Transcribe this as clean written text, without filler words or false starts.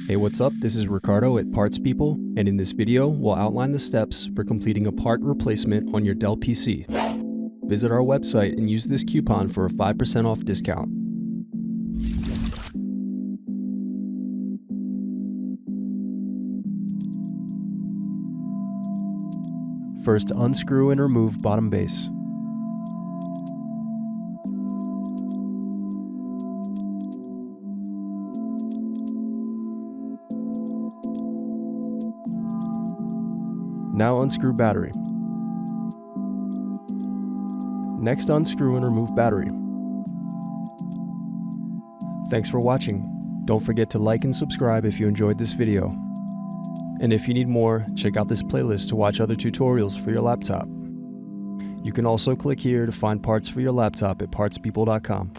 Hey, what's up? This is Ricardo at Parts People, and in this video, we'll outline the steps for completing a part replacement on your Dell PC. Visit our website and use this coupon for a 5% off discount. First, unscrew and remove bottom base. Now unscrew battery. Next, unscrew and remove battery. Thanks for watching. Don't forget to like and subscribe if you enjoyed this video. And if you need more, check out this playlist to watch other tutorials for your laptop. You can also click here to find parts for your laptop at partspeople.com.